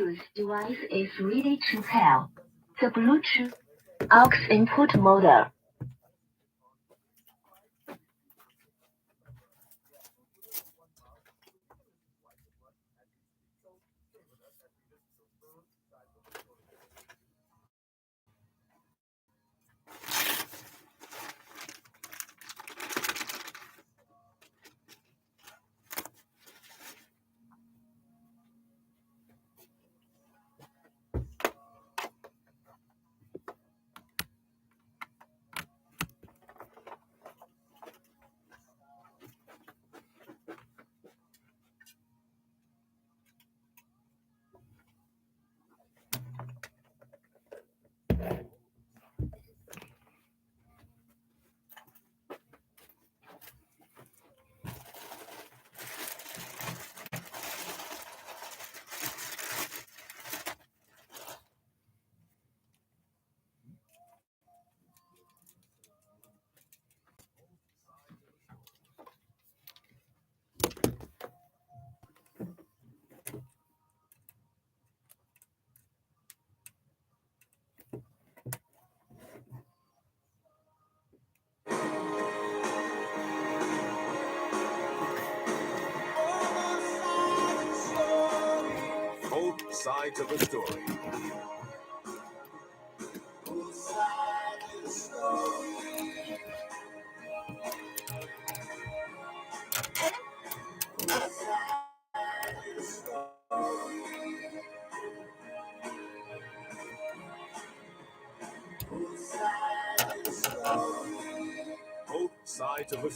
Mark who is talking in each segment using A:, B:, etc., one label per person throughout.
A: Bluetooth device is ready to pair. The Bluetooth aux input model.
B: Both sides of the story. Both sides of the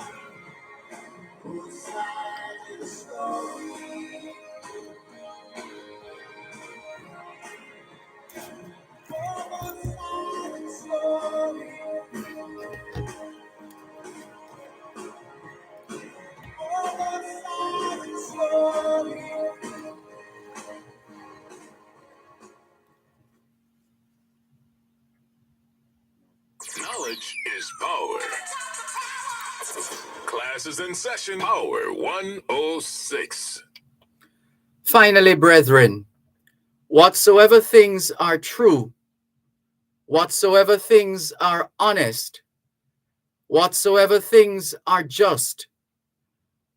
B: story. Knowledge is power. Class is in session. Power 106.
C: Finally, brethren, whatsoever things are true, whatsoever things are honest, whatsoever things are just,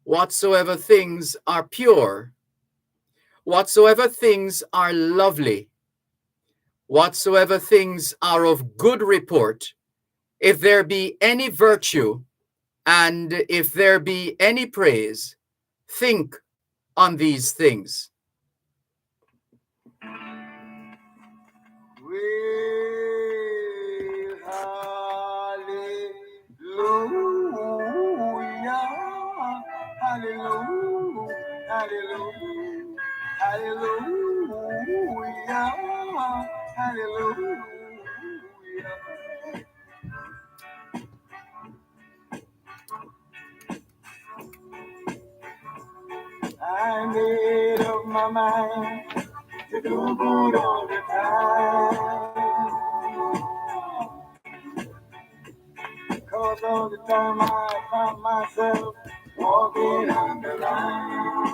C: whatsoever things are pure, whatsoever things are lovely, whatsoever things are of good report, if there be any virtue, and if there be any praise, think on these things.
D: Hallelujah, hallelujah, hallelujah, hallelujah. I made up my mind to do good all the time. Cause all the time I find myself walking on the line.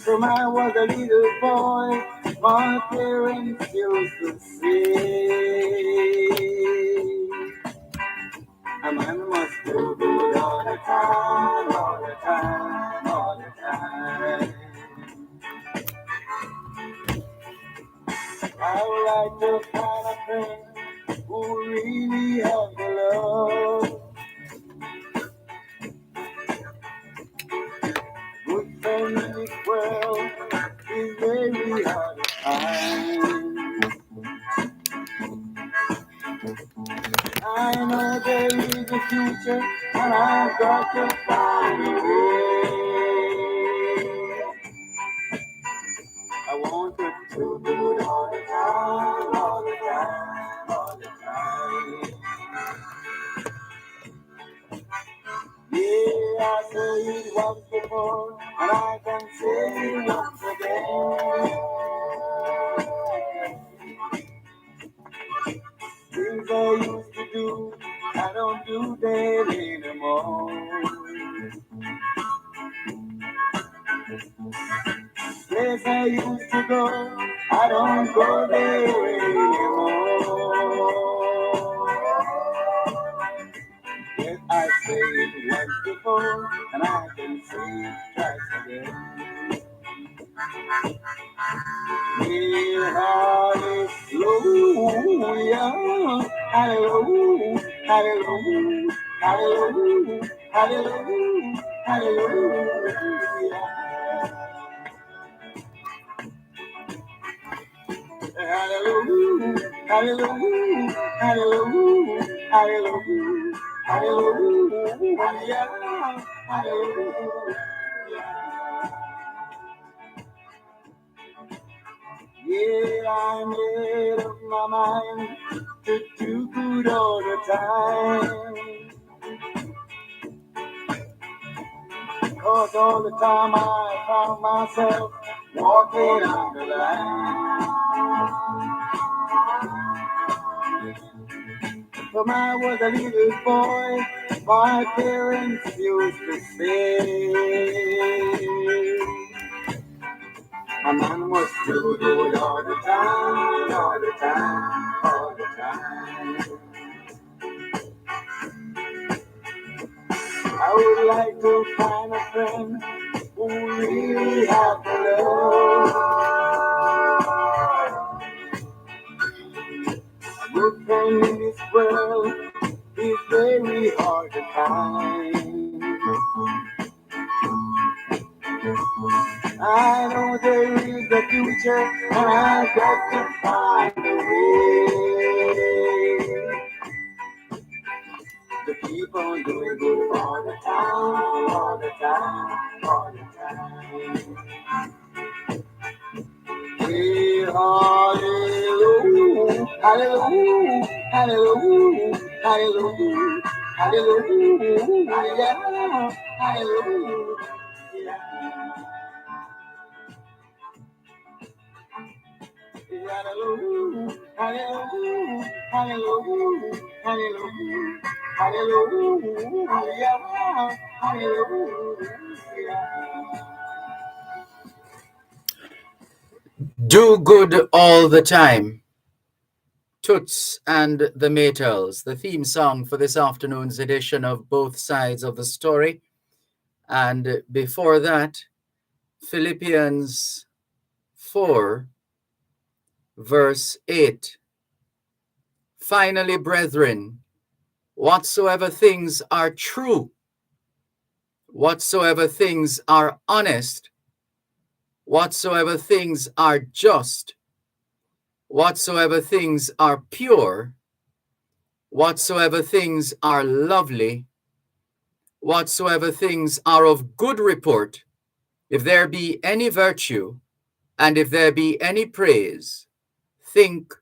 D: From I was a little boy, my parents used to say, a man must do good all the time, all the time, all the time. I would like to find a friend who really has the love. Good friend in this world is very hard to find. I know there is a future, and I've got to find a way. I want to do good all the time, all the time, all the time. Yeah, I say it once before, and I can say it once again. Things I used to do, I don't do them anymore. to go, I don't go there anymore. Yes, I say it once before, and I can say it twice again. Yeah, hallelujah, hallelujah, hallelujah, hallelujah, hallelujah, hallelujah. Hallelujah, hallelujah, hallelujah, hallelujah, hallelujah, hallelujah. Yeah, I made up my mind to do good all the time. 'Cause all the time I found myself walking on the line. When I was a little boy, my parents used to say, my man was too good all the time, all the time, all the time. I would like to find a friend who really has the love. A good friend in this world is very hard to find. I know there is a future, and I've got to find a way to keep on doing good all the time, all the time, all the time. Hey, hallelujah, hallelujah, hallelujah, hallelujah, hallelujah, hallelujah. Hallelujah, hallelujah, hallelujah, hallelujah, hallelujah, hallelujah.
C: Do good all the time. Toots and the Maytals, the theme song for this afternoon's edition of Both Sides of the Story. And before that, Philippians 4, verse 8. Finally, brethren, whatsoever things are true, whatsoever things are honest, whatsoever things are just, whatsoever things are pure, whatsoever things are lovely, whatsoever things are of good report, if there be any virtue, and if there be any praise, think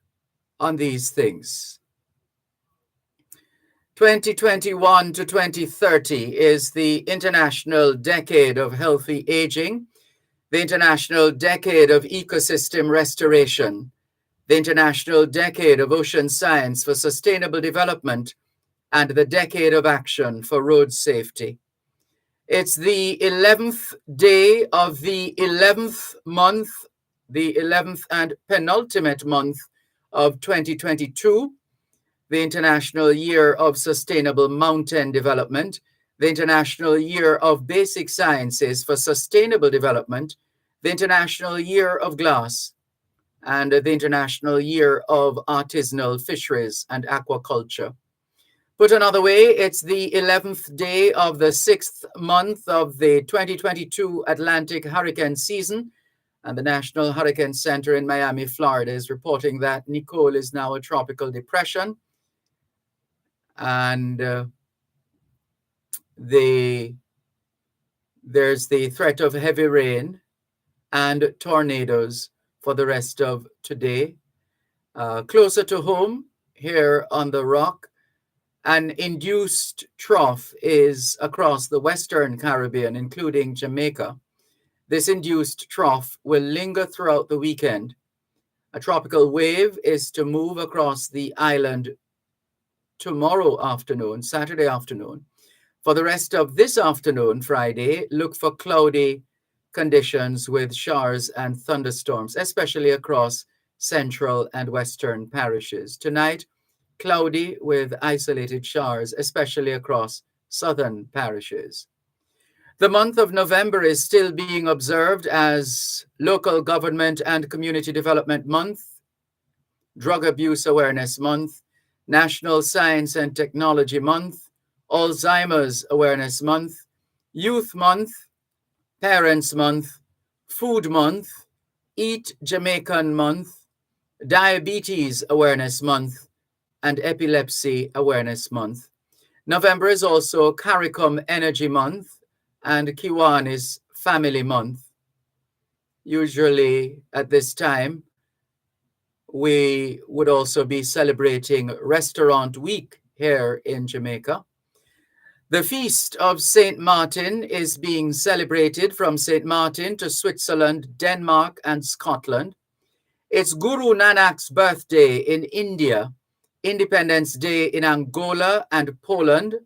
C: on these things. 2021 to 2030 is the International Decade of Healthy Aging, the International Decade of Ecosystem Restoration, the International Decade of Ocean Science for Sustainable Development, and the Decade of Action for Road Safety. It's the 11th day of the 11th month, the 11th and penultimate month of 2022, the International Year of Sustainable Mountain Development, the International Year of Basic Sciences for Sustainable Development, the International Year of Glass, and the International Year of Artisanal Fisheries and Aquaculture. Put another way, it's the 11th day of the 6th month of the 2022 Atlantic hurricane season, and the National Hurricane Center in Miami, Florida is reporting that Nicole is now a tropical depression, and there's the threat of heavy rain and tornadoes for the rest of today. Closer to home, here on the Rock, an induced trough is across the Western Caribbean, including Jamaica. This induced trough will linger throughout the weekend. A tropical wave is to move across the island tomorrow afternoon, Saturday afternoon. For the rest of this afternoon, Friday, look for cloudy conditions with showers and thunderstorms, especially across central and western parishes. Tonight, cloudy with isolated showers, especially across southern parishes. The month of November is still being observed as Local Government and Community Development Month, Drug Abuse Awareness Month, National Science and Technology Month, Alzheimer's Awareness Month, Youth Month, Parents Month, Food Month, Eat Jamaican Month, Diabetes Awareness Month, and Epilepsy Awareness Month. November is also CARICOM Energy Month, and Kiwan is Family Month. Usually at this time, we would also be celebrating Restaurant Week here in Jamaica. The Feast of St. Martin is being celebrated from St. Martin to Switzerland, Denmark, and Scotland. It's Guru Nanak's birthday in India, Independence Day in Angola and Poland,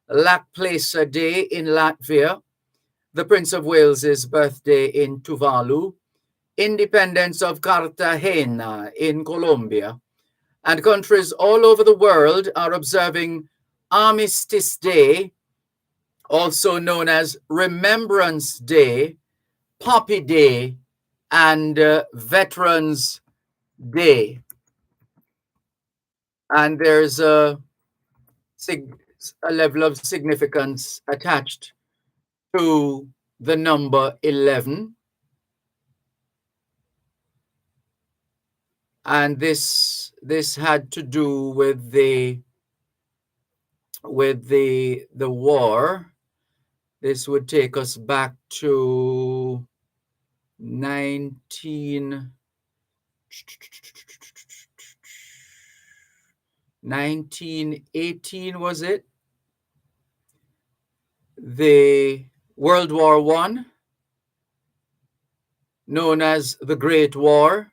C: Lakplesa Day in Latvia, the Prince of Wales's birthday in Tuvalu, Independence of Cartagena in Colombia, and countries all over the world are observing Armistice Day, also known as Remembrance Day, Poppy Day, and Veterans Day. And there's a level of significance attached to the number 11. And this had to do with the war. This would take us back to 1918, was it? The World War I, known as the Great War,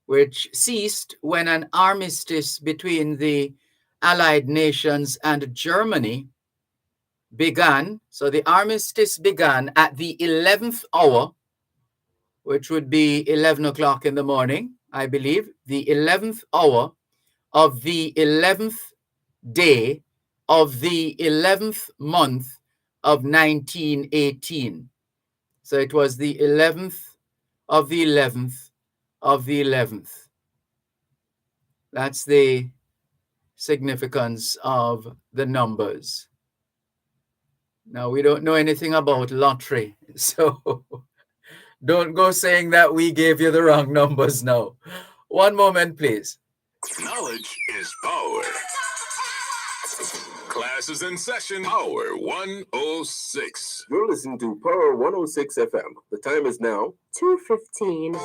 C: which ceased when an armistice between the Allied nations and Germany began. So the armistice began at the 11th hour, which would be 11 o'clock in the morning, I believe, the 11th hour of the 11th day of the 11th month of 1918. So it was the 11th of the 11th of the 11th. That's the significance of the numbers. Now, we don't know anything about lottery, so don't go saying that we gave you the wrong numbers now. One moment, please.
B: Knowledge is power. Class is in session. Power 106.
E: You're listening to Power 106 FM. The time is now
A: 2:15.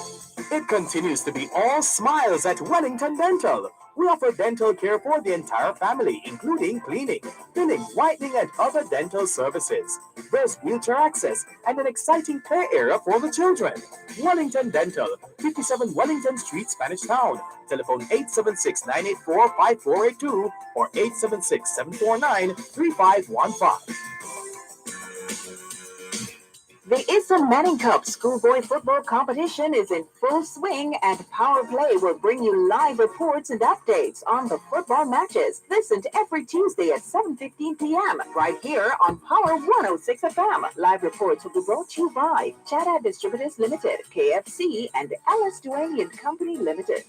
F: It continues to be all smiles at Wellington Dental. We offer dental care for the entire family, including cleaning, filling, whitening, and other dental services. There's wheelchair access and an exciting play area for the children. Wellington Dental, 57 Wellington Street, Spanish Town. Telephone 876-984-5482 or 876-749-3515.
A: The Eastern Manning Cup schoolboy football competition is in full swing, and Power Play will bring you live reports and updates on the football matches. Listen to every Tuesday at 7:15 p.m. right here on Power 106 FM. Live reports will be brought to you by Chada Distributors Limited, KFC, and Alice Duane and Company Limited.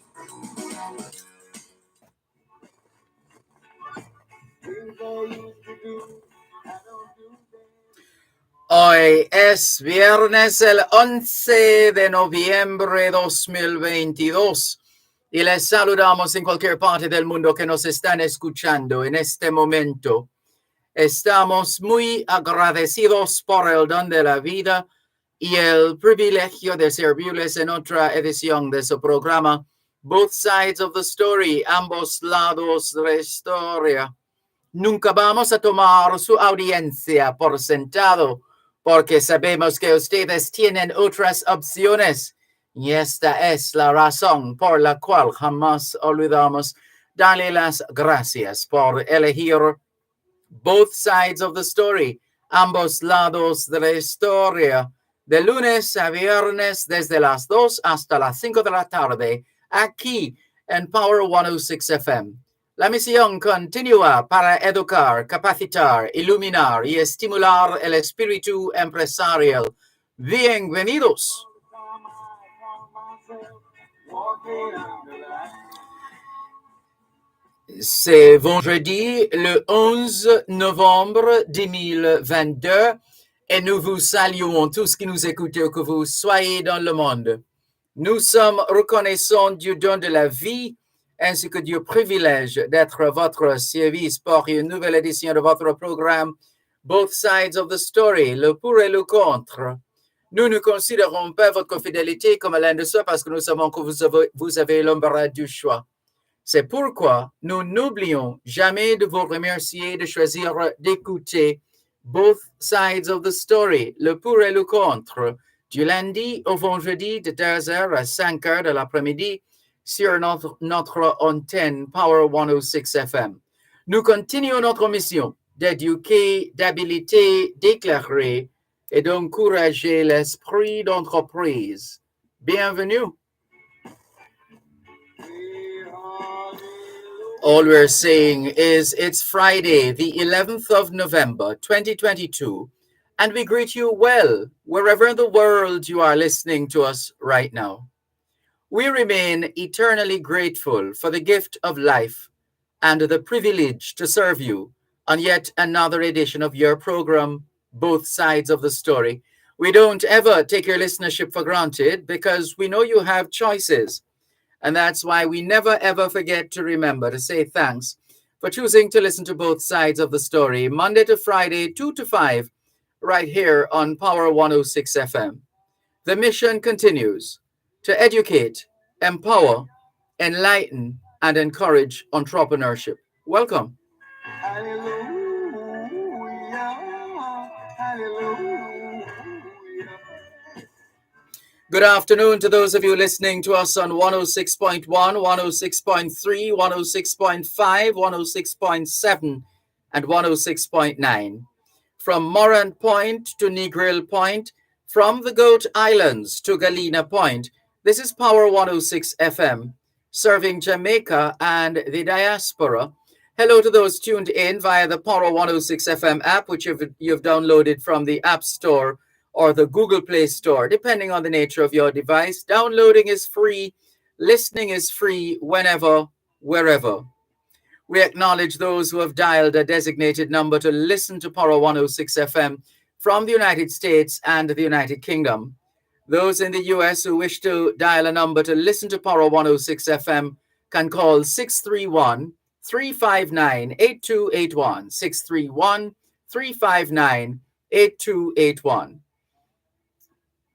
C: Hoy es viernes el 11 de noviembre de 2022 y les saludamos en cualquier parte del mundo que nos están escuchando en este momento. Estamos muy agradecidos por el don de la vida y el privilegio de servirles en otra edición de su programa Both Sides of the Story, ambos lados de la historia. Nunca vamos a tomar su audiencia por sentado, porque sabemos que ustedes tienen otras opciones, y esta es la razón por la cual jamás olvidamos darle las gracias por elegir Both Sides of the Story, ambos lados de la historia, de lunes a viernes desde las 2 hasta las 5 de la tarde, aquí en Power 106 FM. La misión continúa para educar, capacitar, iluminar y estimular el espíritu empresarial. Bienvenidos. C'est vendredi le 11 novembre 2022 et nous vous saluons tous qui nous écoutez où que vous soyez dans le monde. Nous sommes reconnaissants du don de la vie ainsi que du privilège d'être à votre service pour une nouvelle édition de votre programme Both Sides of the Story, le pour et le contre. Nous ne considérons pas votre fidélité comme l'un de ceux parce que nous savons que vous avez l'embarras du choix. C'est pourquoi nous n'oublions jamais de vous remercier de choisir d'écouter Both Sides of the Story, le pour et le contre, du lundi au vendredi de 2h à 5h de l'après-midi sur notre antenne Power 106 FM. Nous continuons notre mission d'éduquer, d'habiliter, d'éclairer et d'encourager l'esprit d'entreprise. Bienvenue. All we're saying is it's Friday, the 11th of November, 2022, and we greet you well, wherever in the world you are listening to us right now. We remain eternally grateful for the gift of life and the privilege to serve you on yet another edition of your program, Both Sides of the Story. We don't ever take your listenership for granted because we know you have choices. And that's why we never, ever forget to remember to say thanks for choosing to listen to Both Sides of the Story, Monday to Friday, 2 to 5, right here on Power 106 FM. The mission continues to educate, empower, enlighten, and encourage entrepreneurship. Welcome.
D: Hallelujah. Hallelujah.
C: Good afternoon to those of you listening to us on 106.1, 106.3, 106.5, 106.7, and 106.9. From Morant Point to Negril Point, from the Goat Islands to Galena Point, this is Power 106 FM, serving Jamaica and the diaspora. Hello to those tuned in via the Power 106 FM app, which you've downloaded from the App Store or the Google Play Store, depending on the nature of your device. Downloading is free. Listening is free whenever, wherever. We acknowledge those who have dialed a designated number to listen to Power 106 FM from the United States and the United Kingdom. Those in the US who wish to dial a number to listen to Power 106 FM can call 631-359-8281, 631-359-8281.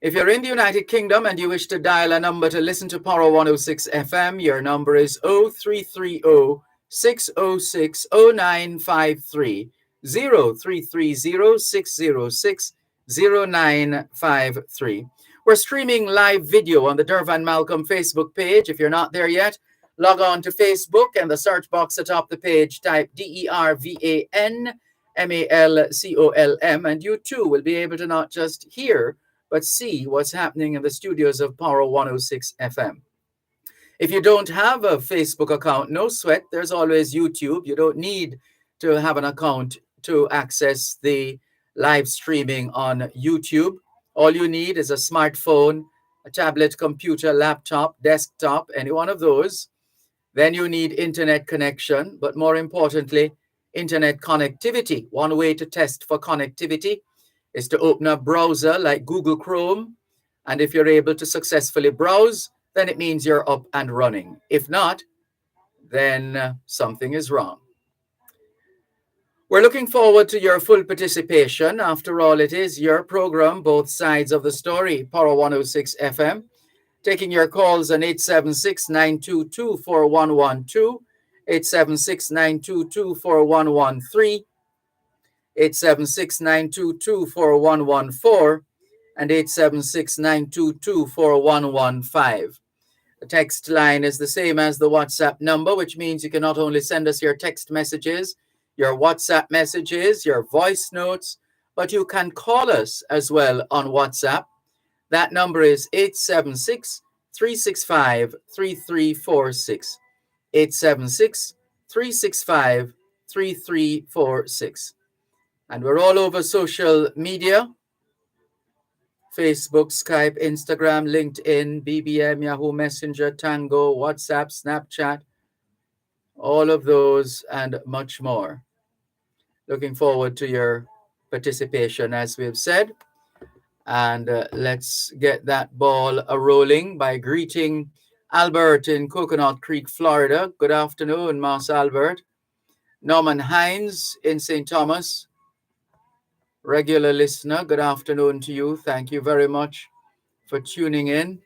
C: If you're in the United Kingdom and you wish to dial a number to listen to Power 106 FM, your number is 0330-606-0953, 0330-606-0953. We're streaming live video on the Dervan Malcolm Facebook page. If you're not there yet, log on to Facebook and the search box atop the page, type DERVAN MALCOLM, and you too will be able to not just hear, but see what's happening in the studios of Power 106 FM. If you don't have a Facebook account, no sweat, there's always YouTube. You don't need to have an account to access the live streaming on YouTube. All you need is a smartphone, a tablet, computer, laptop, desktop, any one of those. Then you need internet connection, but more importantly, internet connectivity. One way to test for connectivity is to open a browser like Google Chrome. And if you're able to successfully browse, then it means you're up and running. If not, then something is wrong. We're looking forward to your full participation. After all, it is your program, Both Sides of the Story, Power 106 FM. Taking your calls on 876-922-4112, 876-922-4113, 876-922-4114, and 876-922-4115. The text line is the same as the WhatsApp number, which means you can not only send us your text messages, your WhatsApp messages, your voice notes, but you can call us as well on WhatsApp That number is 876-365-3346. 876-365-3346. And we're all over social media: Facebook, Skype, Instagram, LinkedIn, BBM, Yahoo Messenger, Tango, WhatsApp, Snapchat, all of those and much more. Looking forward to your participation, as we've said. And let's get that ball rolling by greeting Albert in Coconut Creek, Florida. Good afternoon, Mas Albert. Norman Hines in St. Thomas, regular listener. Good afternoon to you. Thank you very much for tuning in,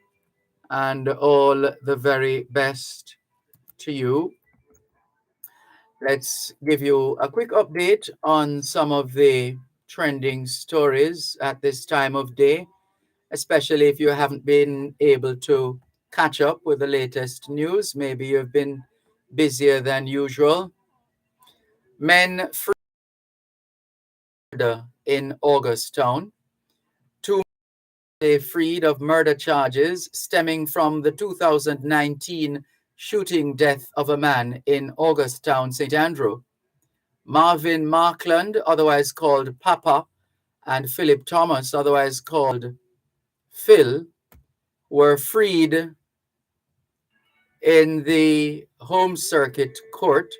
C: and all the very best to you. Let's give you a quick update on some of the trending stories at this time of day, especially if you haven't been able to catch up with the latest news. Maybe you've been busier than usual. Men freed in Augustown. 2 men freed of murder charges stemming from the 2019 shooting death of a man in Augustown, St. Andrew. Marvin Markland, otherwise called Papa, and Philip Thomas, otherwise called Phil, were freed in the Home Circuit Court